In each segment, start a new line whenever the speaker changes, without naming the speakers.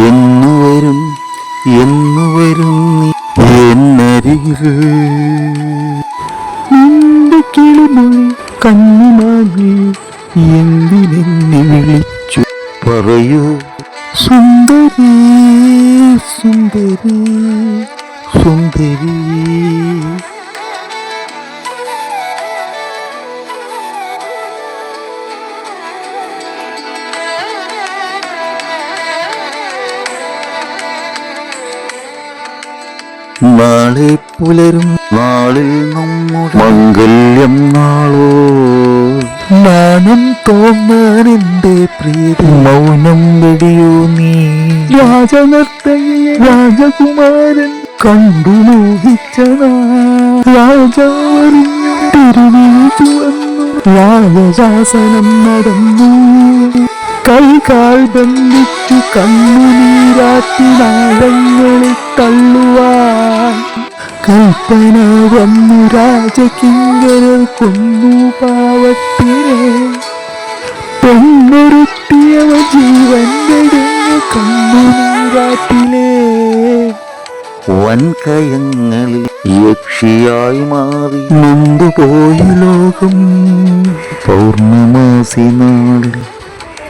എന്നു വരും എന്നു വരും നീ എന്നരികിൽ നിന്റെ കിളിമൊഴി കണ്ണുമാങ്ങി എന്തിനെന്നെ വിളിച്ചു പറയൂ സുന്ദരി സുന്ദരി സുന്ദരി. നാളെ പുലരും നാളിൽ നമ്മുടെ മംഗല്യം നാളോ നാണം തോന്നാൻ എന്റെ പ്രിയതി മൗനം വെടിയോ നീ രാജനർത്തകിയ രാജകുമാരൻ കണ്ടു മോഹിച്ച രാജാവറിഞ്ഞു തിരുവീച്ചു വന്നു രാജശാസനം നടന്നു കൈകാൽ ബന്ധിച്ചു കണ്ണുനീരാറ്റിനാഴങ്ങളിൽ തള്ളുവാൻ കൽപ്പന വന്നു രാജകിങ്കരർ കൊന്നു പാവത്തിനെ പെണ്ണൊരുത്തിയവ ജീവൻ വെടിഞ്ഞു കണ്ണുനീരാറ്റിലെ വൻകയങ്ങളിൽ യക്ഷിയായി മാറി നൊന്തുപോയ ലോകം പൗർണമാസി നാളിൽ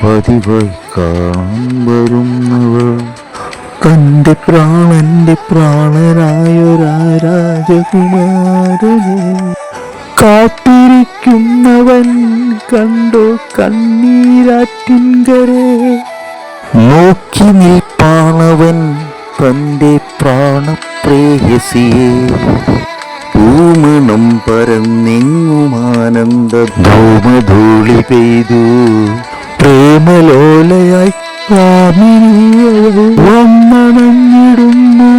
പതിവായി കാണാൻ വരുന്നവൾ തൻ്റെ പ്രാണനായൊരാ രാജകുമാരനെ കാത്തിരിക്കുന്നവൻ കണ്ടോ കണ്ണീരാറ്റിൻകരെ നോക്കി നിൽപ്പാണവൻ തൻ്റെ പ്രാണപ്രേയസിയെ പൂമണം പരന്നെങ്ങുമാനന്ദ ധൂമധൂളി പെയ്തു പ്രേമലോലയായി വന്നണഞ്ഞിടുന്നു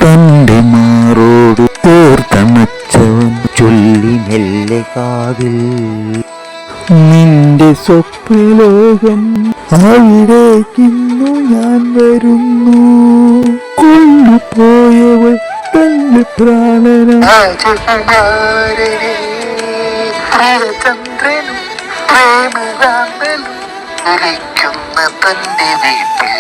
തന്റെ മാറോട് തോർത്തണച്ചവൻ ചൊല്ലി മെല്ലെ കാതിൽ നിന്റെ സ്വപ്നലോകം അവിടേക്കിന്നു ഞാൻ വരുന്നു കൊണ്ടുപോയവൾ തന്റെ പ്രാണനാചകുമാരനെ ചന്ദ്രനും പ്രേമരാമനും തന്റെ വീട്ടിൽ